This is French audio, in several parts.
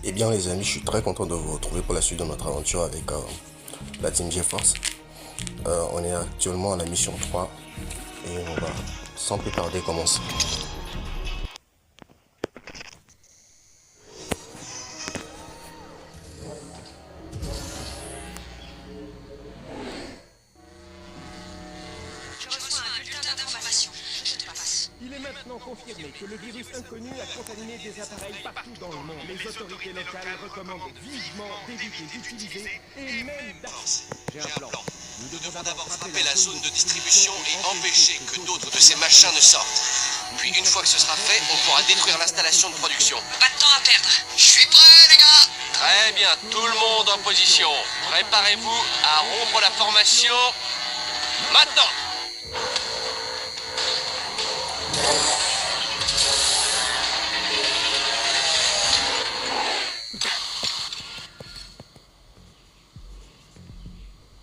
Eh bien les amis, je suis très content de vous retrouver pour la suite de notre aventure avec la Team GeForce. On est actuellement à la mission 3 et on va sans plus tarder commencer. Il est maintenant confirmé que le virus inconnu a contaminé des appareils partout dans le monde. Les autorités locales recommandent vivement d'éviter d'utiliser et même d'acheter. J'ai un plan. Nous devons d'abord frapper la zone de distribution et empêcher que d'autres de ces machins ne sortent. Puis une fois que ce sera fait, on pourra détruire l'installation de production. Pas de temps à perdre. Je suis prêt, les gars. Très bien, tout le monde en position. Préparez-vous à rompre la formation maintenant.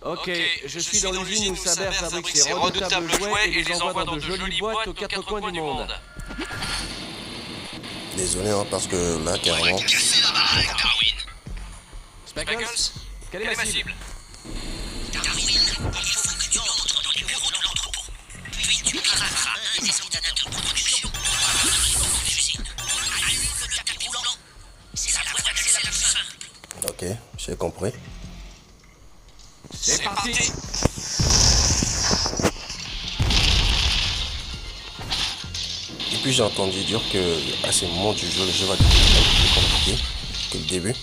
Ok, je suis dans l'usine où Saber fabrique ses redoutables jouets et les envoie dans de jolies boîtes aux quatre coins du monde. Désolé parce que là carrément... Speckles, quelle est ma cible? Darwin, il faut que tu entres dans les bureaux de l'entrepôt. Puis tu pirateras un des ordinateurs de production pour l'usine. Allume le tapis roulant. C'est la voie d'accès la plus simple. Ok, j'ai compris. C'est parti. Et puis j'ai entendu dire que à ces moments du jeu, le jeu va devenir un peu plus compliqué que le début.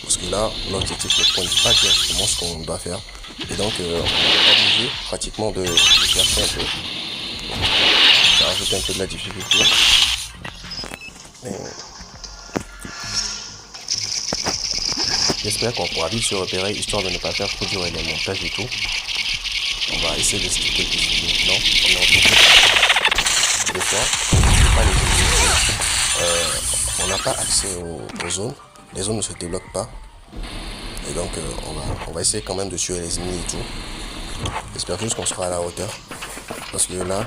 Parce que là, l'objectif ne pointe pas directement ce qu'on doit faire. Et donc on est obligé pratiquement de chercher un peu. Ça rajoute un peu de la difficulté. Mais j'espère qu'on pourra vite se repérer histoire de ne pas faire trop durer les montages et tout. On va essayer de skipper quelques secondes. Non, on est en train des fois, pas les on n'a pas accès aux zones. Les zones ne se débloquent pas. Et donc on va essayer quand même de tuer les ennemis et tout. J'espère juste qu'on sera à la hauteur. Parce que là...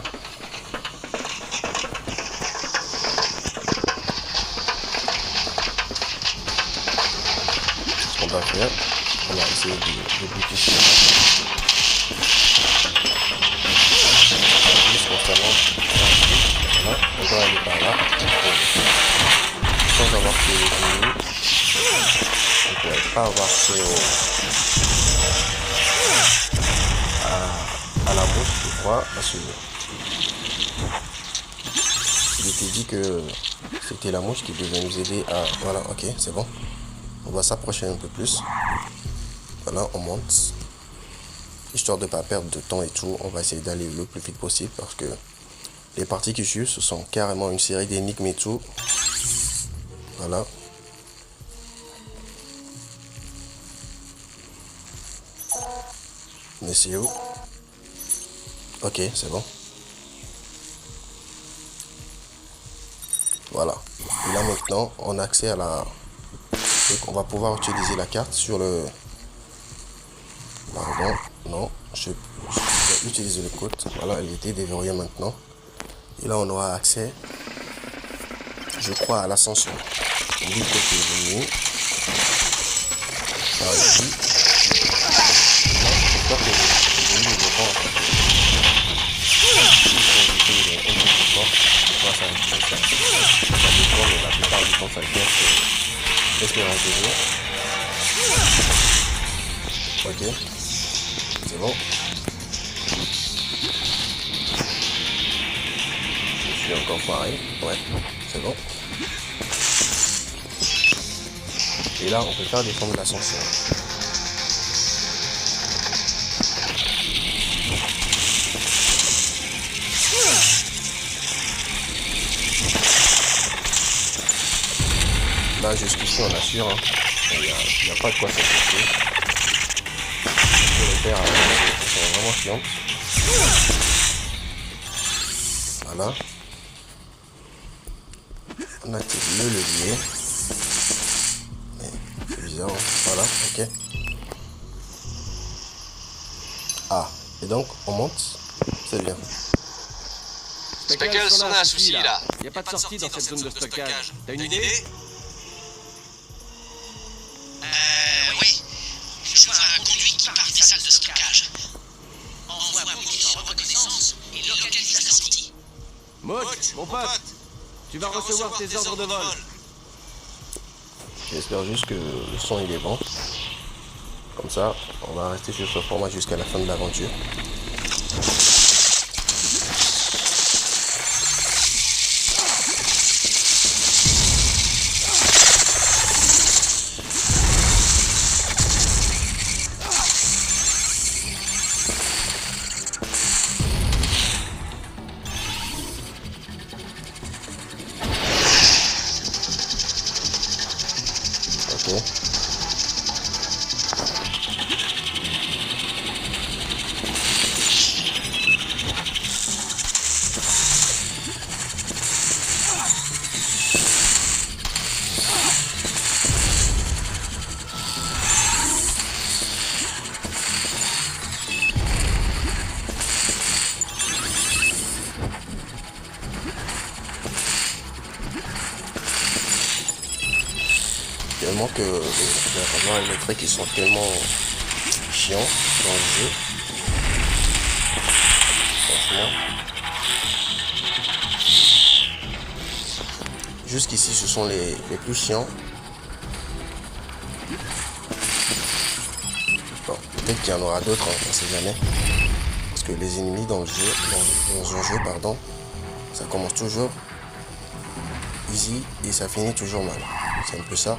ce qu'on va faire, on va essayer de buter sur juste constamment. Voilà, on doit aller par là. Sans avoir tué les ennemis. On ne pourrait pas avoir accès à la mouche, je crois, parce que il était dit que c'était la mouche qui devait nous aider à... Voilà, ok, c'est bon. On va s'approcher un peu plus. Voilà, on monte. Histoire de ne pas perdre de temps et tout, on va essayer d'aller le plus vite possible parce que les parties qui suivent, ce sont carrément une série d'énigmes et tout. Voilà. Mais c'est où? Ok, c'est bon. Voilà. Et là maintenant, on a accès à la... Donc on va pouvoir utiliser la carte sur le... Pardon, non, je vais utiliser le code. Voilà, elle était déverrouillée maintenant. Et là on aura accès, je crois, à l'ascension. On dit que c'est venu. Par ici. J'espère que les ennemis ne vont pas en fait. Ça dépend, mais la plupart du temps ça casse l'espérance de jour. Ok, c'est bon. Je suis encore pareil, ouais, c'est bon. Et là on peut faire descendre l'ascension. Là jusqu'ici on assure, hein. Il n'y a pas de quoi s'inquiéter. Les faire, elles sont vraiment chiantes. Voilà. On active le levier. C'est bizarre, hein. Voilà, ok. Ah, et donc on monte, c'est bien. Speckles, on a un souci là. Y a pas de sortie dans cette zone de stockage. T'as une idée? Mouch, mon pote, tu vas recevoir tes ordres de vol. J'espère juste que le son il est bon. Comme ça, on va rester sur ce format jusqu'à la fin de l'aventure. Ok. Tellement que les rameaux électriques ils sont tellement chiants dans le jeu. Franchement. Jusqu'ici ce sont les plus chiants. Bon, peut-être qu'il y en aura d'autres, hein, on sait jamais. Parce que les ennemis dans le jeu, dans un jeu, pardon, ça commence toujours easy et ça finit toujours mal. C'est un peu ça.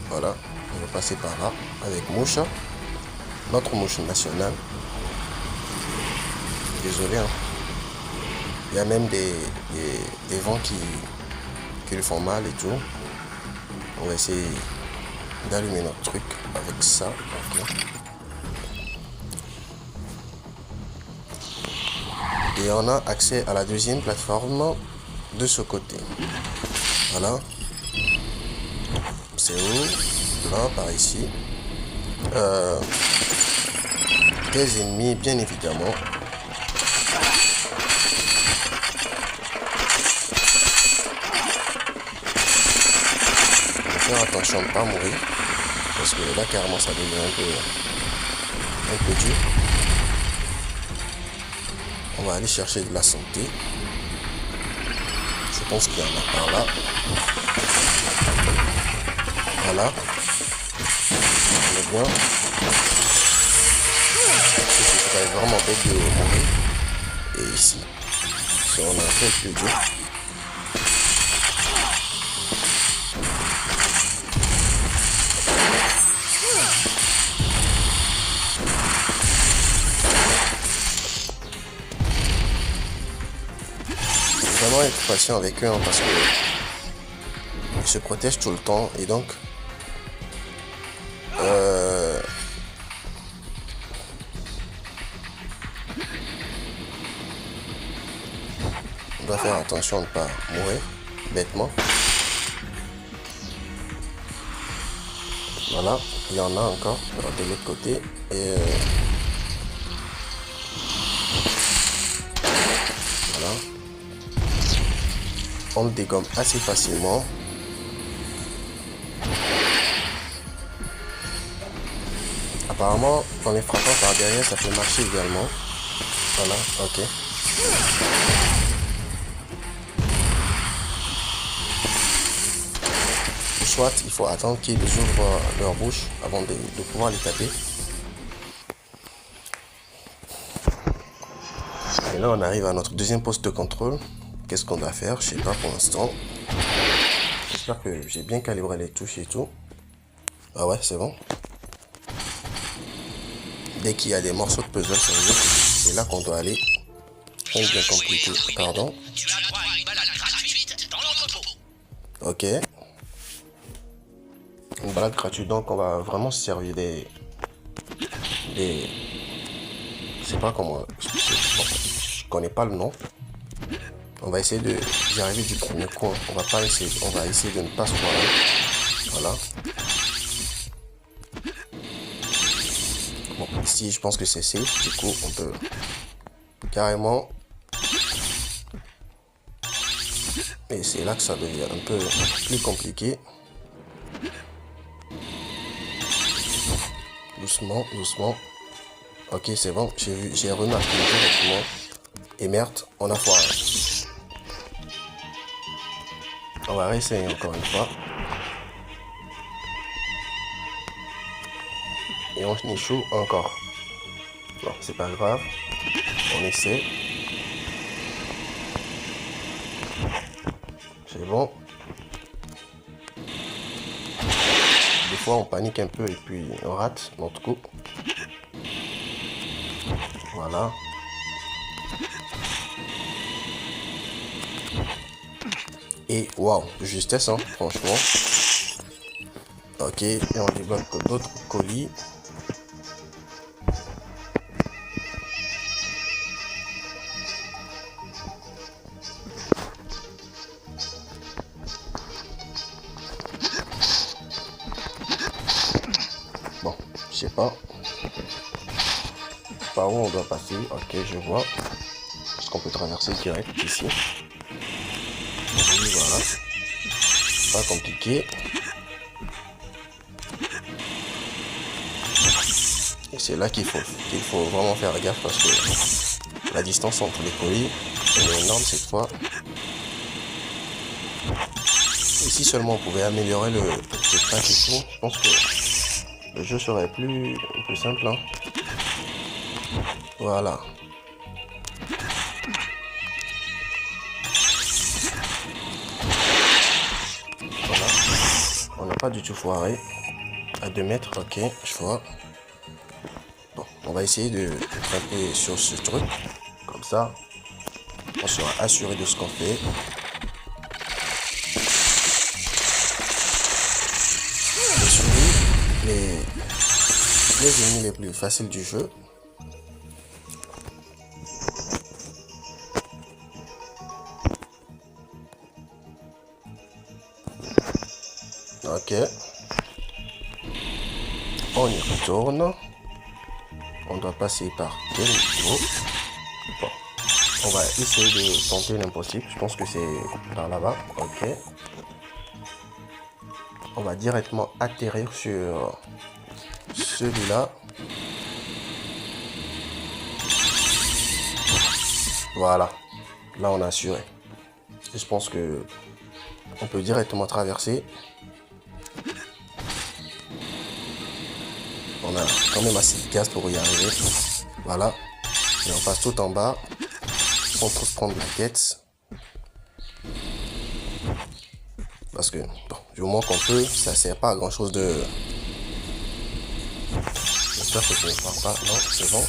Voilà, on va passer par là avec Mouche, notre mouche nationale. Désolé, hein. Il y a même des vents qui le font mal et tout. On va essayer d'allumer notre truc avec ça. Okay. Et on a accès à la deuxième plateforme de ce côté. Voilà. C'est où? Là, par ici. Des ennemis, bien évidemment. Faut faire attention de ne pas mourir. Parce que là, carrément, ça devient un peu dur. On va aller chercher de la santé. Je pense qu'il y en a par là. Voilà. On est bien. Ce serait vraiment bête de mourir. Et ici, si on a un peu plus dur. Il faut vraiment être patient avec eux, hein, parce que ils se protègent tout le temps et donc on doit faire attention de ne pas mourir bêtement. Voilà, il y en a encore de l'autre côté et voilà, on le dégomme assez facilement. Apparemment, en les frappant par derrière, ça peut marcher également. Voilà, ok. Soit il faut attendre qu'ils ouvrent leur bouche avant de pouvoir les taper. Et là, on arrive à notre deuxième poste de contrôle. Qu'est-ce qu'on doit faire? Je sais pas pour l'instant. J'espère que j'ai bien calibré les touches et tout. Ah ouais, c'est bon. Dès qu'il y a des morceaux de puzzle, ça veut dire que c'est là qu'on doit aller. C'est bien compliqué, pardon. Tu as droit à une balade gratuite dans l'entrepôt. Ok. Une balade gratuite, donc on va vraiment se servir des... Je sais pas comment... Je connais pas le nom. On va essayer d'y arriver du premier coup. On va essayer de ne pas se foirer. Voilà. Bon, ici je pense que c'est safe. Du coup, on peut carrément... Et c'est là que ça devient un peu plus compliqué. Doucement, doucement. Ok, c'est bon. J'ai remarqué directement Et merde, on a foiré. On va réessayer encore une fois. Et on échoue encore. Bon, c'est pas grave. On essaie. C'est bon. Des fois, on panique un peu et puis on rate notre coup. Voilà. Et waouh, de justesse, hein, franchement. Ok, et on débloque d'autres colis. Bon, je sais pas par où on doit passer. Ok, je vois. Est-ce qu'on peut traverser direct ici? Oui, voilà. Pas compliqué. Et c'est là qu'il faut vraiment faire gaffe parce que la distance entre les colis est énorme cette fois. Et si seulement on pouvait améliorer le jetpack et tout, je pense que le jeu serait plus simple. Hein. Voilà. Voilà. On n'a pas du tout foiré. À 2 mètres, ok, je vois. Bon, on va essayer de grimper sur ce truc. Comme ça, on sera assuré de ce qu'on fait. Les souris, les ennemis les plus faciles du jeu. Ok. On y retourne. On doit passer par quel niveau? Bon. On va essayer de tenter l'impossible. Je pense que c'est par là-bas. Ok. On va directement atterrir sur celui-là. Voilà. Là, on a assuré. Et je pense que on peut directement traverser. On a quand même assez de gaz pour y arriver. Voilà. Et on passe tout en bas. On peut prendre la quête. Parce que, bon, du moment qu'on peut, ça ne sert pas à grand chose de... J'espère que je ne parle pas. Non, c'est bon.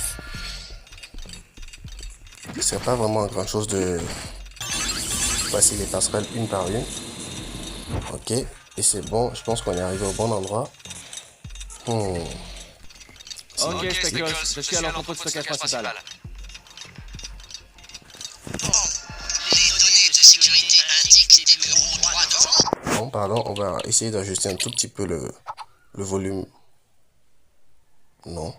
Ça ne sert pas vraiment à grand chose de passer les passerelles une par une. Ok. Et c'est bon. Je pense qu'on est arrivé au bon endroit. Ok, Speckles, je suis à l'entrepôt de stockage principal. Les données de sécurité indiquent des bureaux droit devant. Bon, pardon, on va essayer d'ajuster un tout petit peu le volume. Non.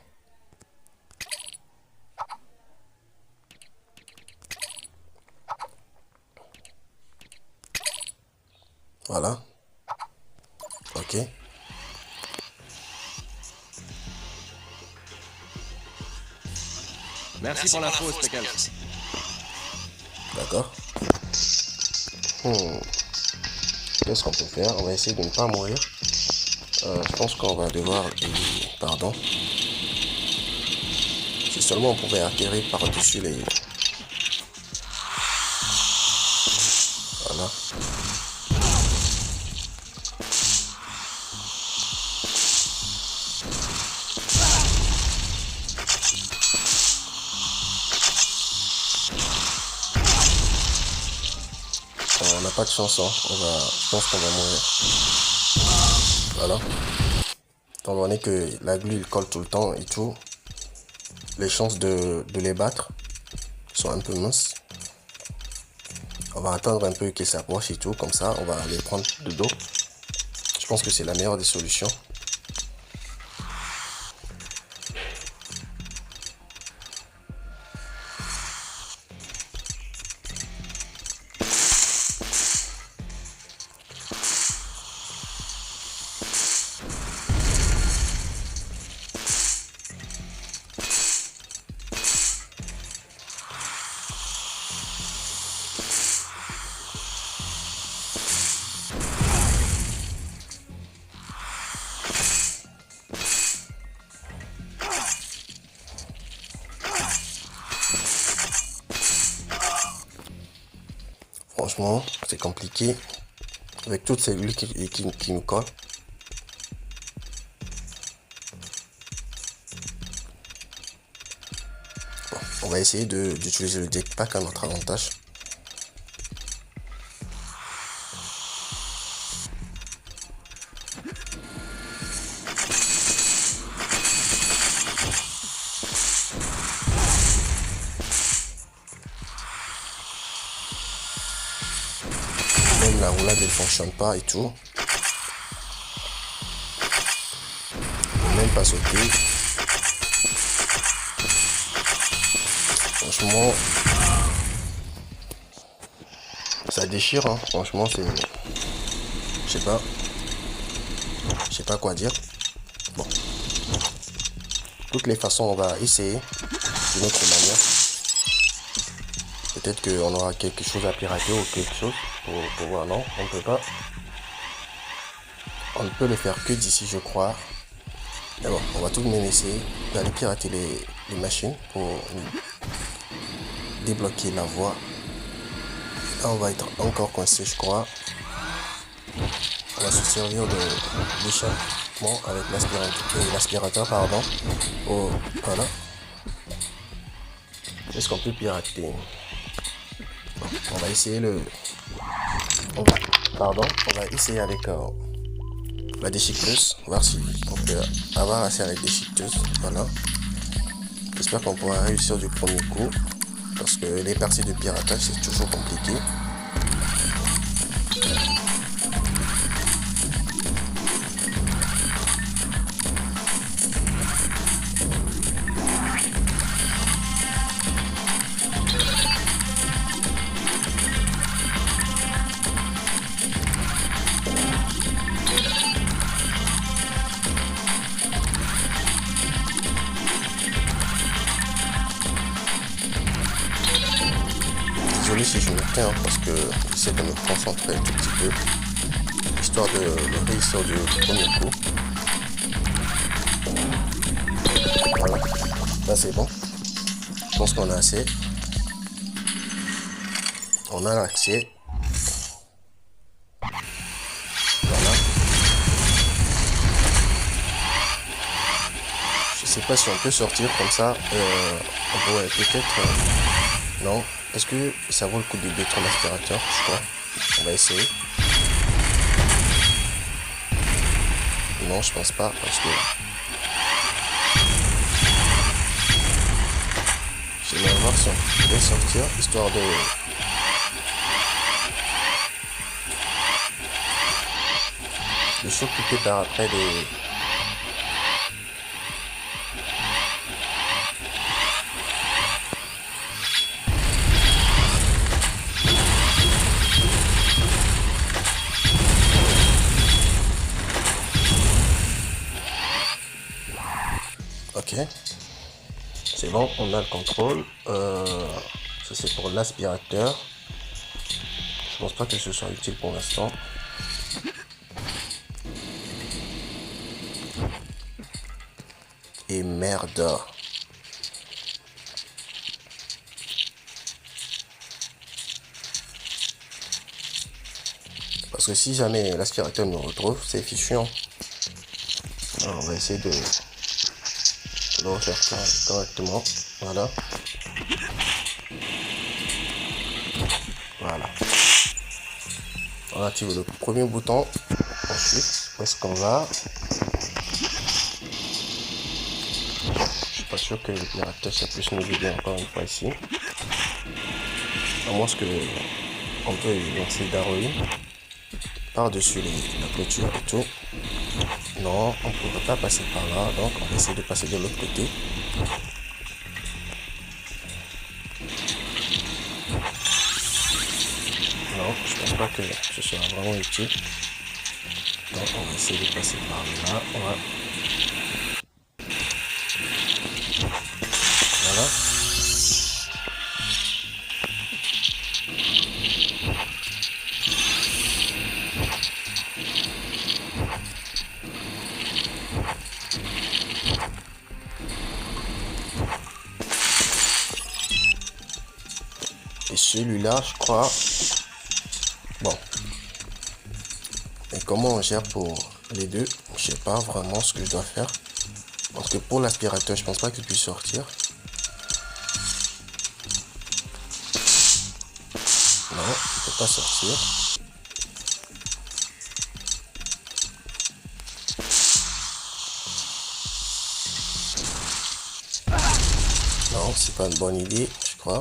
Voilà. Ok. Merci pour l'info, Speckles. D'accord. Qu'est-ce qu'on peut faire? On va essayer de ne pas mourir. Je pense qu'on va devoir... Pardon. Si seulement on pouvait atterrir par-dessus les... Voilà. On n'a pas de chance, hein. Je pense qu'on va mourir. Voilà. Étant donné que la glu il colle tout le temps et tout, les chances de les battre sont un peu minces. On va attendre un peu qu'ils s'approchent et tout, comme ça on va les prendre de dos. Je pense que c'est la meilleure des solutions. Franchement, c'est compliqué. Avec toutes ces huiles qui nous collent. Bon, on va essayer d'utiliser le jetpack à notre avantage. Même la roulade elle fonctionne pas et tout. On peut même pas sauter. Franchement, ça déchire, hein. Franchement, c'est... Je sais pas quoi dire. Bon. De toutes les façons, on va essayer d'une autre manière. Peut-être qu'on aura quelque chose à pirater ou quelque chose pour voir. Non, on ne peut pas. On ne peut le faire que d'ici, je crois. Mais bon, on va tout de même essayer d'aller pirater les machines pour débloquer la voie. Là, on va être encore coincé, je crois. On va se servir d'échappement avec l'aspirateur, pardon. Oh, voilà. Est-ce qu'on peut pirater? On va essayer on va essayer avec la déchiqueteuse, voir si on peut avoir assez avec déchiqueteuse. Voilà. J'espère qu'on pourra réussir du premier coup, parce que les parties de piratage c'est toujours compliqué. Désolé si je me tais, parce que j'essaie de me concentrer un tout petit peu, histoire de réussir du premier coup. Voilà, là c'est bon. Je pense qu'on a assez. On a l'accès. Voilà. Je sais pas si on peut sortir comme ça. On pourrait peut-être... non. Est-ce que ça vaut le coup de détruire l'aspirateur? Je crois. On va essayer. Non, je pense pas, parce que... j'aimerais voir si on pouvait sortir, histoire de... s'occuper par après des... Ok, c'est bon, on a le contrôle. Ça c'est pour l'aspirateur. Je pense pas que ce soit utile pour l'instant. Et merde. Parce que si jamais l'aspirateur nous retrouve, c'est fichu. Alors, on va essayer de le refaire correctement. Voilà. Voilà. On active le premier bouton. Ensuite, où est-ce qu'on va? Je suis pas sûr que le piratage ça puisse nous aider encore une fois ici. À moins que on peut lancer d'héroïne par-dessus la clôture et tout. Non, on ne pourrait pas passer par là, donc on va essayer de passer de l'autre côté. Non, je pense pas que ce soit vraiment utile. Donc on va essayer de passer par là. Voilà. Et celui-là, je crois, Et comment on gère pour les deux, je sais pas vraiment ce que je dois faire. Parce que pour l'aspirateur, je pense pas qu'il puisse sortir. Non, il peut pas sortir. Non, c'est pas une bonne idée, je crois.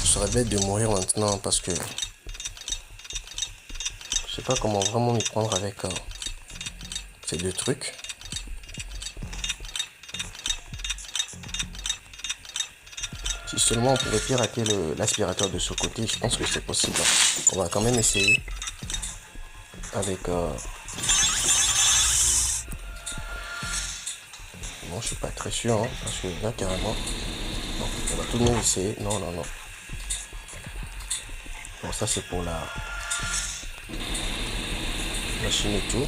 Ce serait bête de mourir maintenant parce que je sais pas comment vraiment m'y prendre avec ces deux trucs. Si seulement on pouvait pirater l'aspirateur de ce côté, je pense que c'est possible. On va quand même essayer avec non, je suis pas très sûr hein, parce que là carrément non, on va tout de même essayer. Non. Bon, ça c'est pour la machine et tout.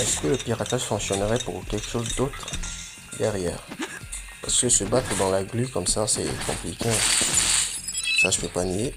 Est-ce que le piratage fonctionnerait pour quelque chose d'autre derrière? Parce que se battre dans la glu comme ça c'est compliqué. Ça je peux pas nier.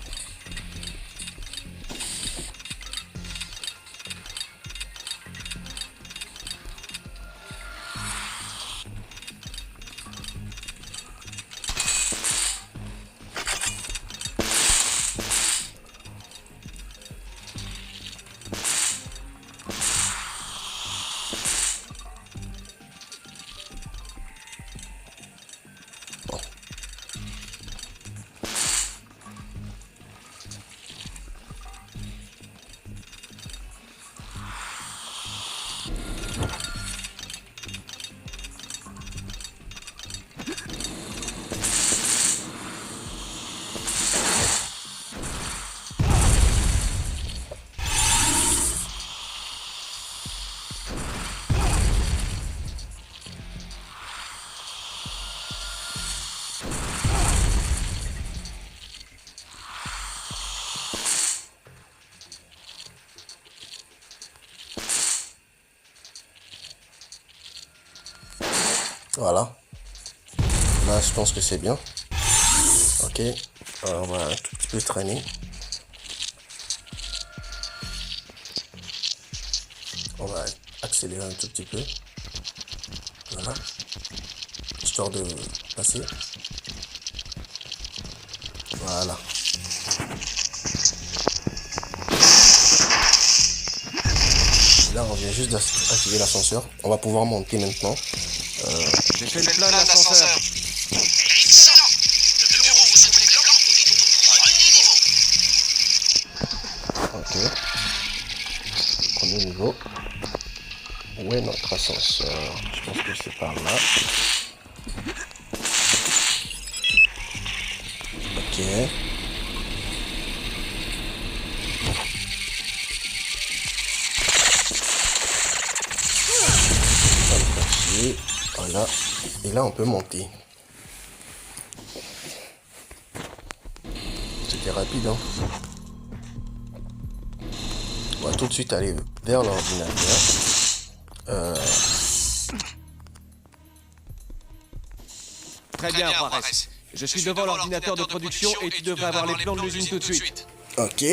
Voilà. Là, je pense que c'est bien. Ok. Alors, on va un tout petit peu traîner. On va accélérer un tout petit peu. Voilà. Histoire de passer. Voilà. Là, on vient juste d'activer l'ascenseur. On va pouvoir monter maintenant. J'ai fait le plein d'ascenseur. Excellent. Le bureau aux abonnés blancs est au premier niveau. Ok. Premier niveau. Où est notre ascenseur? Je pense que c'est par là. Ok. Voilà. Et là, on peut monter. C'était rapide, hein. On va tout de suite aller vers l'ordinateur. Très bien, Juarez. Je suis devant l'ordinateur de production et tu devrais avoir les plans de l'usine tout de suite. Ok.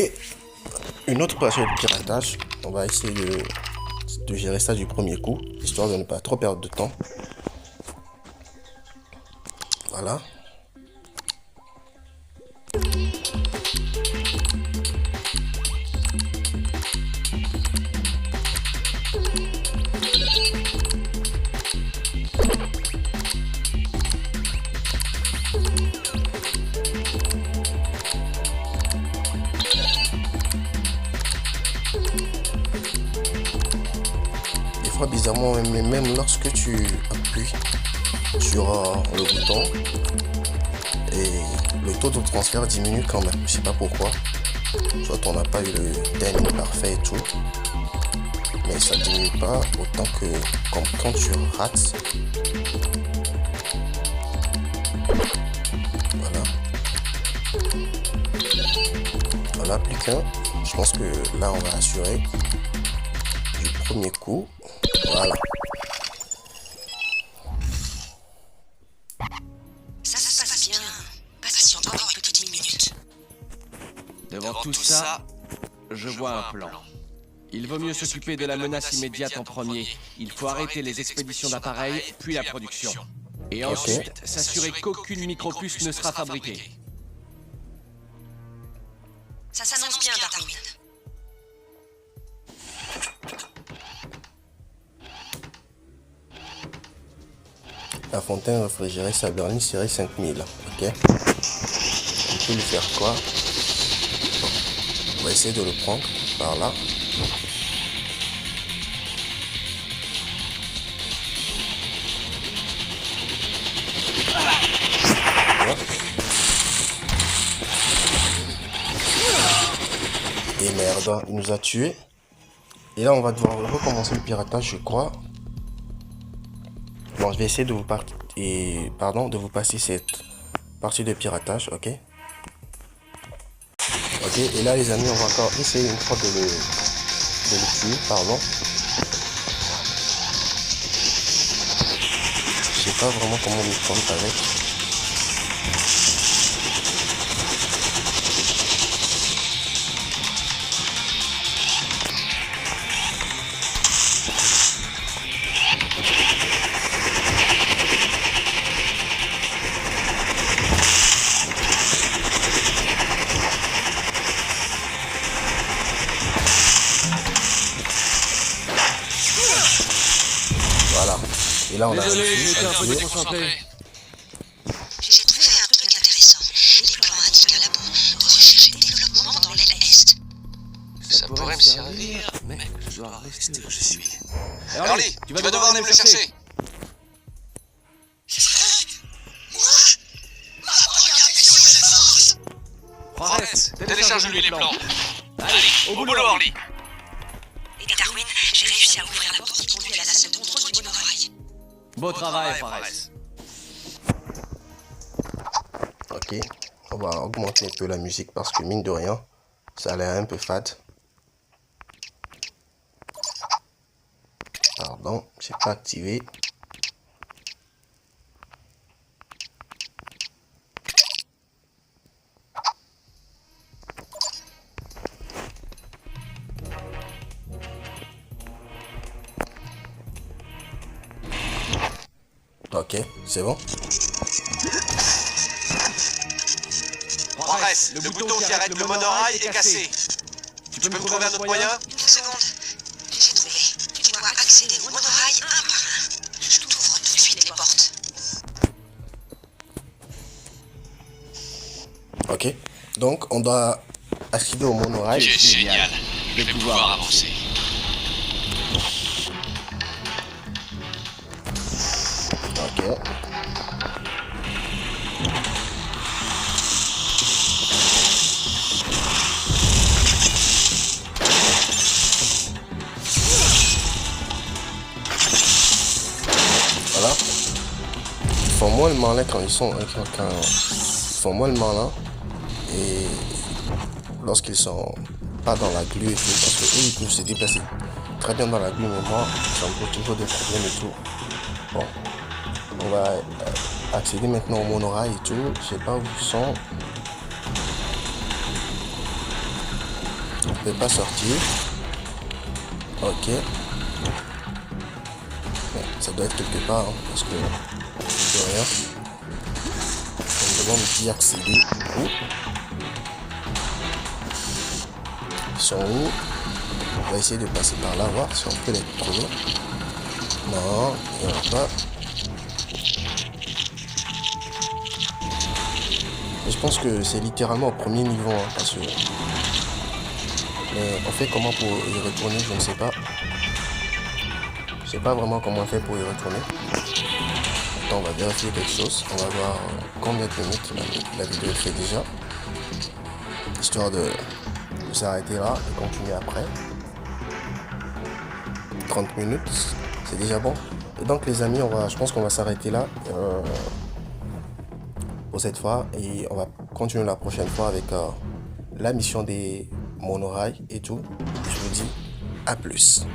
Une autre partie de piratage. On va essayer de gérer ça du premier coup, histoire de ne pas trop perdre de temps. Voilà. Des fois, bizarrement, même lorsque tu appuies sur le bouton, et le taux de transfert diminue quand même. Je sais pas pourquoi. Soit on n'a pas eu le timing parfait et tout, mais ça diminue pas autant que quand tu rates. Voilà. Voilà, plus qu'un. Je pense que là on va assurer du premier coup. Voilà. Ça se passe bien. Patiente encore une petite minute. Devant tout ça, je vois un plan. Il vaut mieux s'occuper de la menace immédiate en premier. Il faut arrêter les expéditions d'appareils, puis la production. Et ensuite, s'assurer qu'aucune micropuce ne sera fabriquée. Ça s'annonce bien, Darwin. La fontaine réfrigérée Saberny série 5000. Ok. On peut lui faire quoi? On va essayer de le prendre par là. Et merde, il nous a tués. Et là, on va devoir recommencer le piratage, je crois. Bon, je vais essayer de vous de vous passer cette partie de piratage, ok. Ok, et là les amis, on va encore essayer une fois de le tuer, pardon. Je sais pas vraiment comment m'y prendre avec. Voilà. Et là on a Désolé, réussi j'étais à un peu tuer. déconcentré. J'ai trouvé un truc intéressant. Les plans indiquent un labo de recherche et développement dans l'aile Est. Ça pourrait me servir, mais je dois rester où je suis. Early, tu vas devoir aller me le chercher. Juarez, Télécharge-lui les plans. Allez, Au boulot, Early. Et Darwin, j'ai réussi à ouvrir la porte qui conduit à la salle de contrôle du monorail. Beau travail, Juarez. Ok, on va augmenter un peu la musique parce que mine de rien, ça a l'air un peu fade. Pardon, j'ai pas activé. Ok, c'est bon. Juarez, le bouton qui arrête le monorail est cassé. Tu peux me trouver un autre moyen? Une seconde. J'ai trouvé. Tu dois accéder au monorail un par un. Je t'ouvre tout de suite les portes. Ok, donc on doit accéder au monorail. Tu es génial. Je vais pouvoir avancer. Ok. Voilà. Ils font moins le malin quand ils sont font moins le malin et lorsqu'ils sont pas dans la glu et tout, parce que eux ils peuvent se déplacer très bien dans la glu, mais moi ça me pose toujours des problèmes et tout. Bon, on va accéder maintenant au monorail et tout. Je sais pas où ils sont. On peut pas sortir. Ok. Bon, ça doit être quelque part hein, parce que c'est rien. On me demande d'y accéder du coup. Ils sont où? On va essayer de passer par là, voir si on peut les trouver. Non, il n'y en a pas. Et je pense que c'est littéralement au premier niveau, hein, parce que... Mais on fait comment pour y retourner, je ne sais pas. Je sais pas vraiment comment on fait pour y retourner. Attends, on va vérifier quelque chose. On va voir combien de minutes la vidéo fait déjà. Histoire de s'arrêter là et continuer après. 30 minutes, c'est déjà bon. Et donc les amis, je pense qu'on va s'arrêter là pour cette fois. Et on va continuer la prochaine fois avec la mission des monorail et tout. Je vous dis à plus.